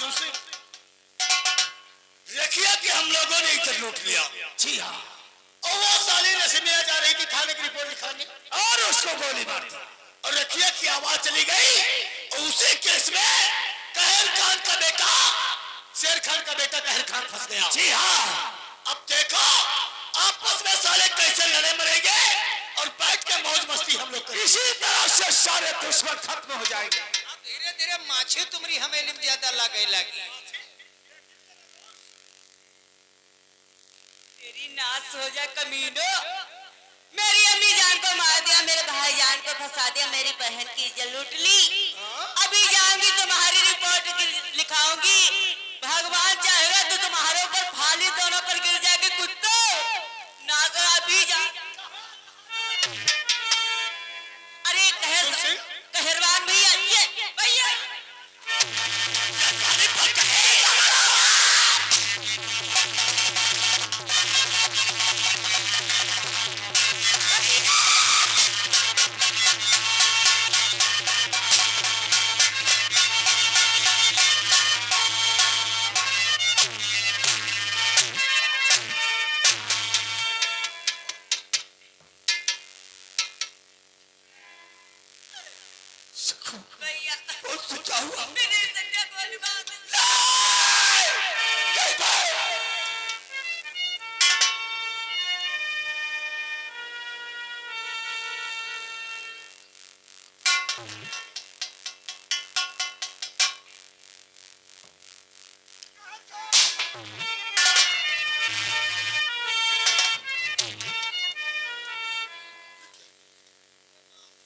तुमसे रखिया कि हम लोगों ने इधर लूट लिया। जी हाँ। और वो साली नसीमिया जा रही थी थाने की रिपोर्ट लिखाने और उसको गोली मार दी और रखिया की आवाज चली गई और उसी केस में कहर खान का बेटा शेर खान का बेटा कहर खान फंस गया। जी हाँ। अब देखो आपस में साले कैसे लड़े मरेंगे और बैठ के मौज मस्ती हम लोग करेंगे। इसी तरह से सारे दुश्मन खत्म हो जाएंगे। धीरे धीरे माछी तुम्हारी हमें इल्म ज्यादा लगे लगी। तेरी नाश हो जा कमीनो। मेरी अम्मी जान को मार दिया, मेरे भाई जान को फंसा दिया, मेरी बहन की इज्जत लूट ली। अभी जाऊंगी तुम्हारी रिपोर्ट लिखाऊंगी। भगवान चाहेगा तो तुम्हारे ऊपर फाली दोनों पर गिर जाएगी कुत्तो। ना कर अभी जा। अरे कहरवान भैया, ये भैया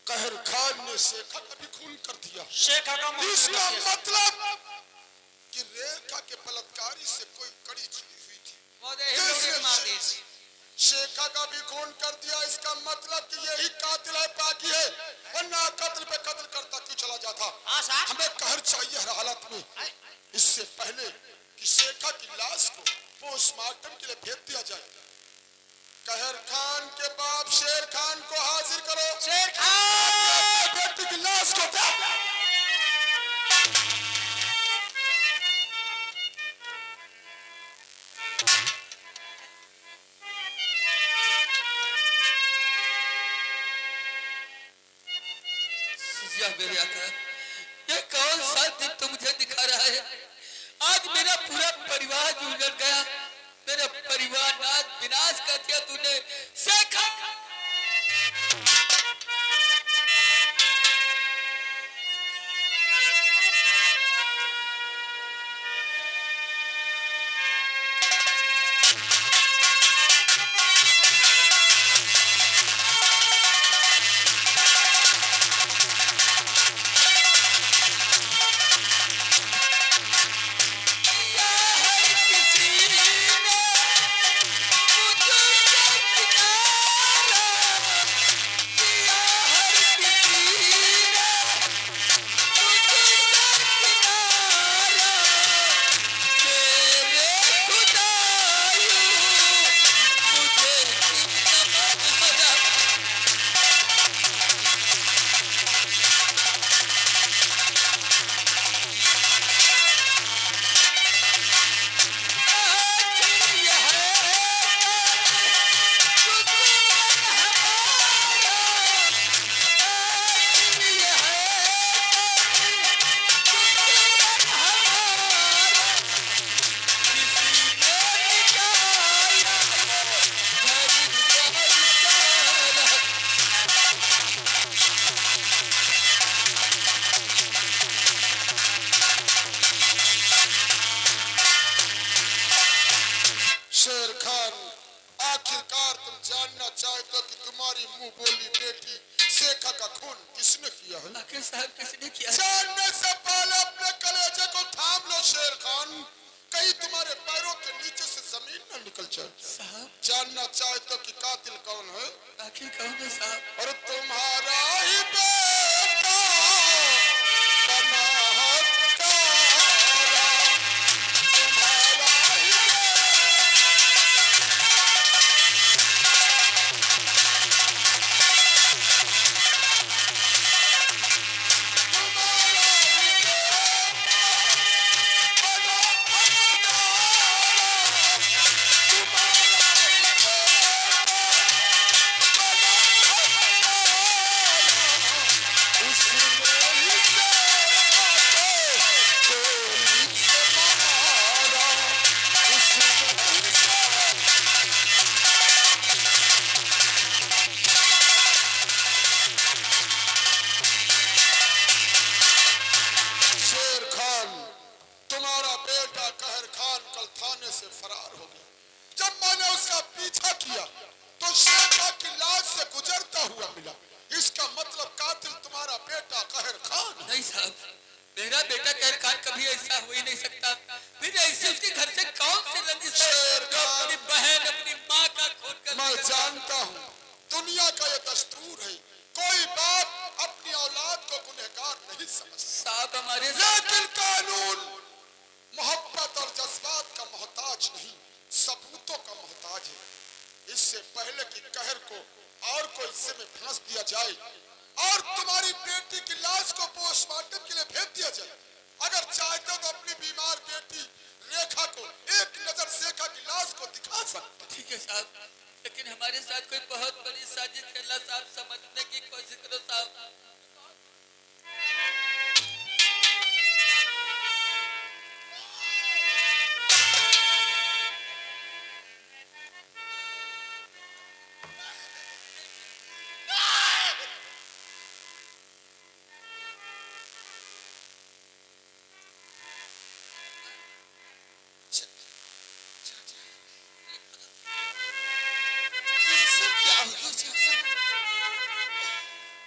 कहर खान ने शेखा का भी खून कर दिया। शेखा का इसका मतलब कि रेखा के बलात्कारी से कोई कड़ी जुड़ी हुई थी। शेखा का भी खून कर दिया, इसका मतलब कि यही कातिल है, बाकी है, वरना कत्ल पे कत्ल करता क्यों चला जाता। हमें कहर चाहिए हर हालत में। इससे पहले कि शेखा की लाश को पोस्टमार्टम के लिए भेज दिया जाए, कहर खान के बाप शेर खान को हाजिर करो। शेर खान बेटी की लाश को मेरे आका, ये कौन सा दिन तुम मुझे दिखा रहा है? आज मेरा पूरा परिवार उजड़ गया, मेरा परिवार नाथ विनाश कर दिया तूने शेखा। साहब किसने किया? जानने से पहले अपने कलेजे को थाम लो शेर खान, कहीं तुम्हारे पैरों के नीचे से जमीन न निकल जाए। साहब जानना चाहते हो कि कातिल कौन है? आखिर कौन है साहब? और तुम्हारा ही बेटा बना बेटा कहर खान। नहीं साहब, मेरा बेटा कहर खान कभी ऐसा हो ही नहीं सकता। फिर ऐसे उसके घर से कौन सी रंजिश है जो अपनी बहन अपनी माँ का खून कर मैं जानता हूँ दुनिया का ये दस्तूर है, कोई बाप अपनी औलाद को गुनहगार नहीं समझता। साहब हमारे लेकिन कानून मोहब्बत और जज्बात का मोहताज नहीं, सबूतों का मोहताज है। इससे पहले कि कहर को और कोई हिस्से में फांस दिया जाए और तुम्हारी बेटी की लाश को पोस्टमार्टम के लिए भेज दिया जाए, अगर चाहते हो तो अपनी बीमार बेटी रेखा को एक नजर शेखा की लाश को दिखा सकते। ठीक है साहब, लेकिन हमारे साथ कोई बहुत बड़ी साजिश है। अल्लाह साहब समझने की कोशिश करो साहब।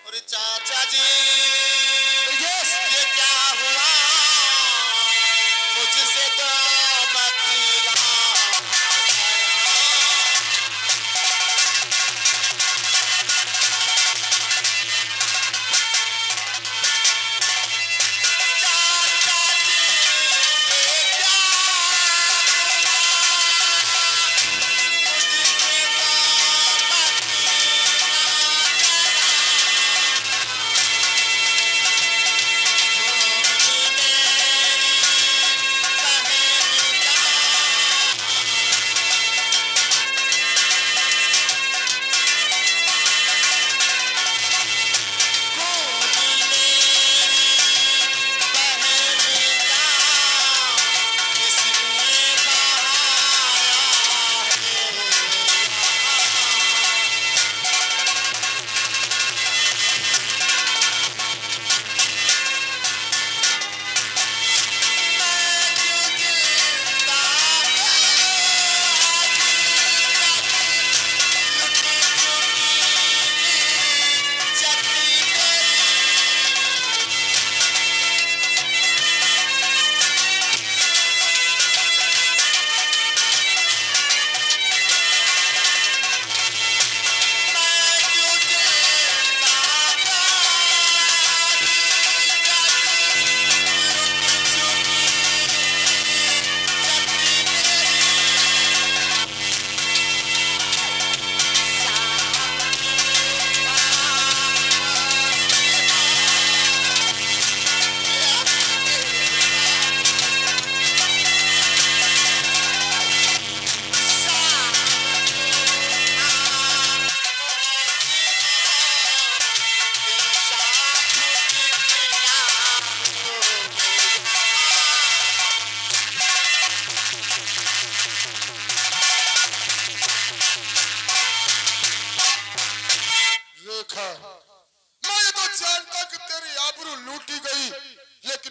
अरे चाचा जी ये क्या हुआ मुझसे तो बतला।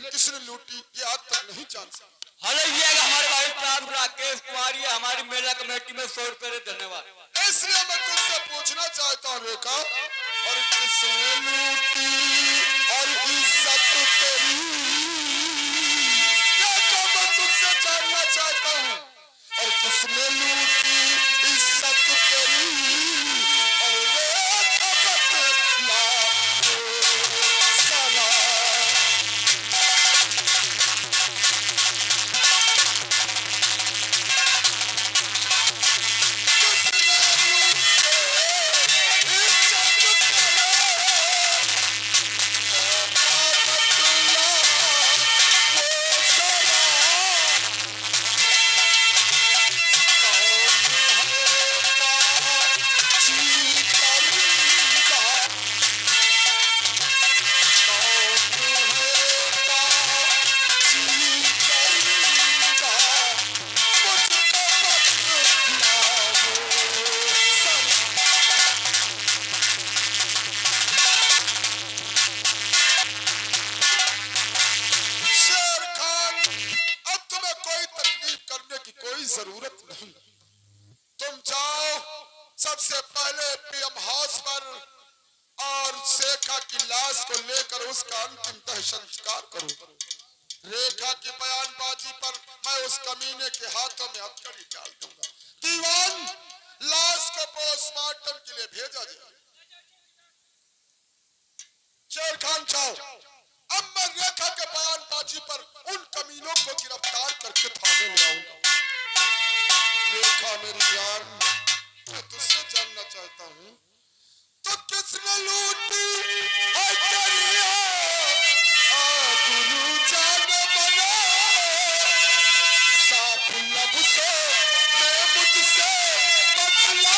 किसने लूटी ये आज तक नहीं जान सकता। हेलो ये हमारे भाई प्राण राकेश कुमारी हमारी मेला कमेटी में 100 रुपए धन्यवाद। इसलिए मैं तुझसे पूछना चाहता हूँ रेखा, और किसने लूटी और इज्जत तेरी, रेखा मैं तुझसे जानना चाहता हूँ, और किसने लूटी इज्जत तेरी और रेखा बतला सारा। जरूरत नहीं, तुम जाओ सबसे पहले पीएम हाउस पर और शेखा की लाश को लेकर उसका अंतिम तह संस्कार करूं। रेखा की बयानबाजी पर मैं उस कमीने के हाथों में हथकड़ी डाल दूंगा। दीवान, लाश को पोस्टमार्टम के लिए भेजा जाए। शेर खान साहब, अब मैं रेखा के बयानबाजी पर उन कमीनों को गिरफ्तार करके थाने ले आऊंगा। रेखा मेरी जान, मैं तुझसे जानना चाहता हूँ, तो किसने लूटी है तेरी गुरु जान बना, साफ लब से मैं मुझसे बतला।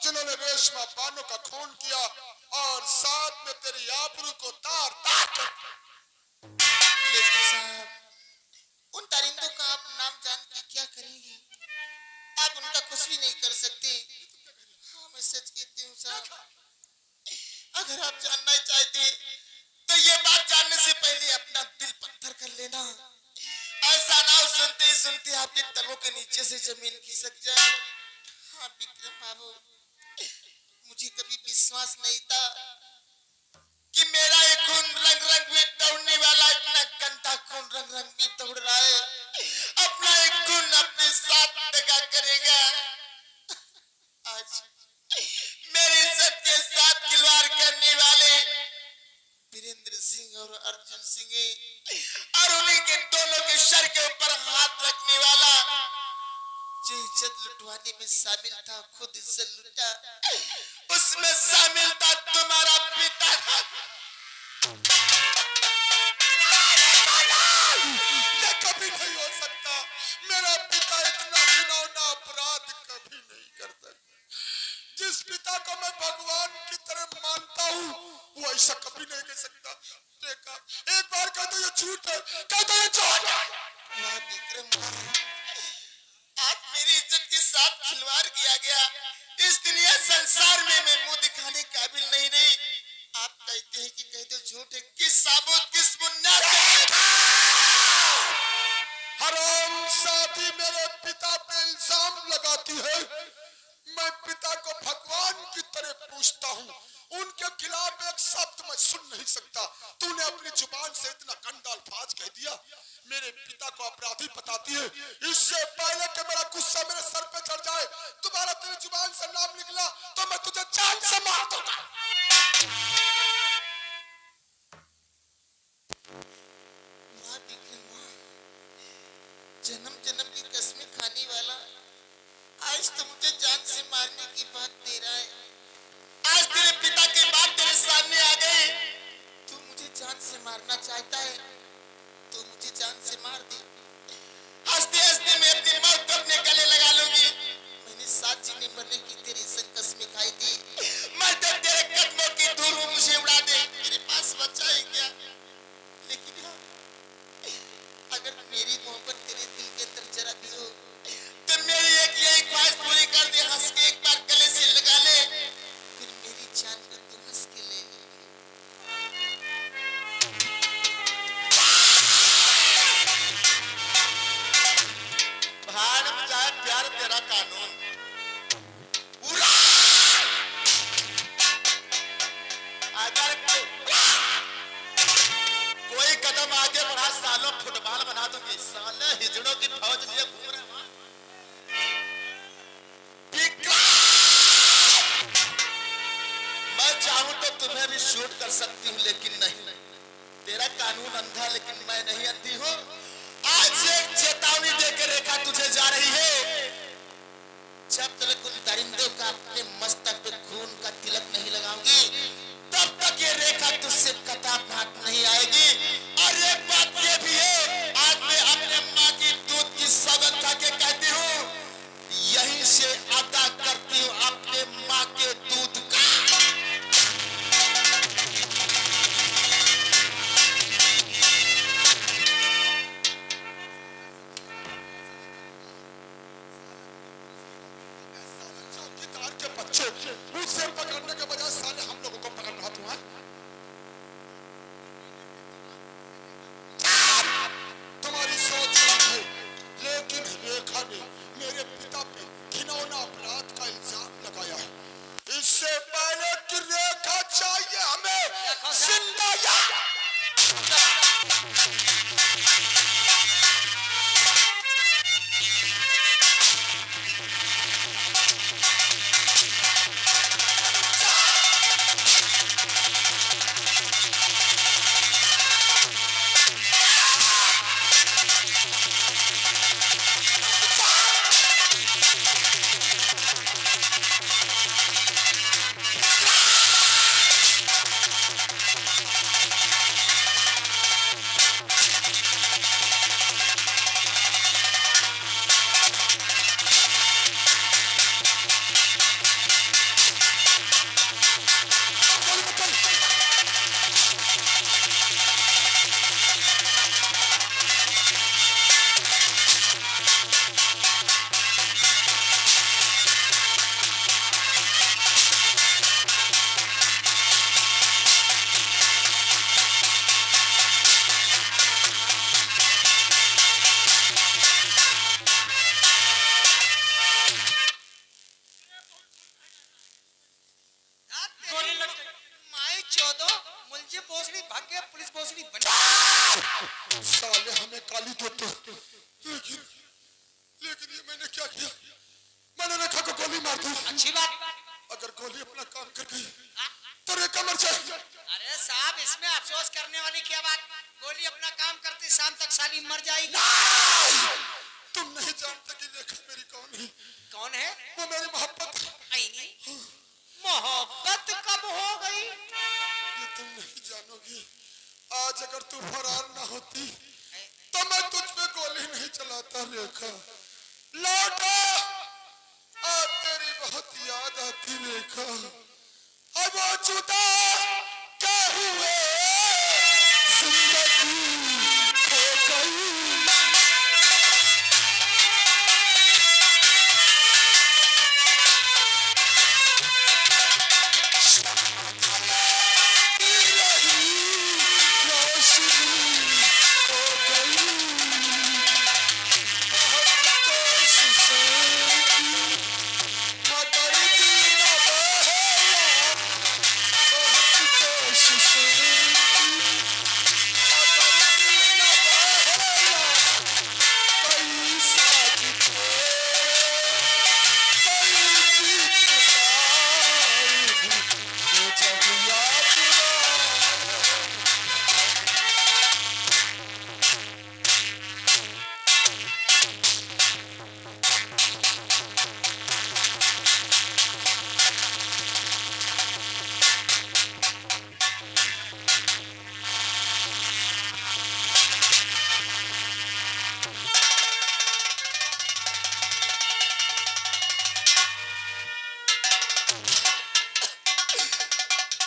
जिन्होंने रेशमा बानो का खून किया और साथ में तेरी आबरू को तार तार कर। लेकिन साहब, उन दरिंदों का आप नाम जान के क्या करेंगे? आप उनका कुछ भी नहीं कर सकते। हाँ, मैं सच कहती हूँ साहब, अगर आप जानना चाहते तो ये बात जानने से पहले अपना दिल पत्थर कर लेना। ऐसा ना हो सुनते सुनते आपके तलवों के नीचे से जमीन खिसक जाए। हाँ विक्रम बाबू, मुझे कभी विश्वास नहीं था कि मेरा ये खून रंग रंग में दौड़ने वाला इतना गंदा खून रंग रंग में दौड़ रहा है। अपना एक खून अपने साथ दगा करेगा। आज मेरी इज्जत के साथ खिलवाड़ करने वाले वीरेंद्र सिंह और अर्जुन सिंह और उन्हीं के दोनों के सर के ऊपर हाथ रखने वाला जो इज्जत लुटवाने में शामिल था, खुद इज्जत लुटा, उसमें शामिल था तुम्हारा पिता। ये कभी नहीं हो सकता। मेरा पिता इतना घिनौना अपराध कभी नहीं करता। जिस पिता को मैं भगवान की तरह मानता हूँ, वो ऐसा कभी नहीं कर सकता। देखा, एक बार कह दो ये झूठ है, कह दो ये झूठ है। वाह विक्रम, आज मेरी इज्जत के साथ खिलवाड़ किया गया। इस दुनिया संसार में मैं मुंह दिखाने काबिल नहीं रही। आप कहते हैं कि कह दो झूठ है, किस साबुत किस बुनियाद पे? हराम शादी मेरे पिता पे इल्जाम लगाती है। मैं पिता को भगवान की तरह पूछता हूँ, उनके खिलाफ एक शब्द मैं सुन नहीं सकता। तूने अपनी जुबान से इतना गंदा अल्फाज कह दिया, मेरे पिता को अपराधी बताती है। इससे पहले कि मेरा गुस्सा मेरे सर पे चढ़ जाए, दोबारा तेरी जुबान से नाम निकला तो मैं तुझे जान से मार दूंगा। जन्म जन्म की कसमें खाने वाला आज तो मुझे जान से मारने की बात दे रहा है। आज तेरे पिता के बात तेरे सामने आ गए। तू मुझे जान से मारना चाहता है तो मुझे जान से मार दे। हंसते हंसते मैं अपनी मौत को अपने गले लगा लूंगी। मैंने साथ जीने मरने की तेरी संग कसमें खाई थी। मरते तेरे कदमों की धूल में मुझे उड़ा दे। तेरे पास बचा है क्या? लेकिन हाँ, अगर मेरी मोहब्बत तेरे दिल के अंदर जरा भी हो तो मेरी एक यही ख्वाहिश पूरी कर दे। हंस के एक बार गले से लगा ले, फिर मेरी जान को तू हंस के ले। भाड़ में जाए प्यार तेरा कानून। उड़ा! अगर कोई कदम आगे बढ़ा सालों फुटबॉल बना दूंगी। साले हिजड़ों की फौज लिए घूम रहे हैं। मैं चाहूं तो तुम्हें भी शूट कर सकती हूँ, लेकिन नहीं। तेरा कानून अंधा, लेकिन मैं नहीं अंधी हूँ। आज से एक चेतावनी देकर रेखा तुझे जा रही है। जब तक उन दरिंदों का अपने मस्तक पे खून का तिलक नहीं लगाऊंगी, तब तक ये रेखा तुझसे कटा भाग नहीं आएगी। और एक बात ये भी है, आज मैं अपने माँ की दूध की सौगंध खा के कहती हूँ, यहीं से अदा करती हूँ अपने माँ के दूध का। चौकीदार के बच्चे मुझसे पकड़ने के बजाय साले हम लोगों को पकड़ रहा तू, हाँ? तुम्हारी सोच अलग है, लेकिन रेखा ने मेरे पिता पे घिनौना अपराध का इल्जाम लगाया है। इससे पहले कि रेखा चाहिए हमें जिंदा या माई चौदो मुझे भोसड़ी भाग गया, पुलिस भोसड़ी बन साले हमें गाली देते, लेकिन ये मैंने क्या किया? मैंने रेखा को गोली मार दी। अच्छी बात। अगर गोली अपना काम कर गई तो रेखा मर जाएगी। अरे साहब, इसमें अफसोस करने वाली क्या बात? गोली अपना काम करती शाम तक साली मर जाएगी। तुम नहीं जानते कि रेखा मेरी कौन है? कौन है? वो मेरी मोहब्बत है। मोहब्बत कब हो गई? ये तुम नहीं जानोगी। आज अगर तू फरार ना होती तो मैं तुझ पे गोली नहीं चलाता। रेखा लौटा, आज तेरी बहुत याद आती रेखा। अब वो जुदा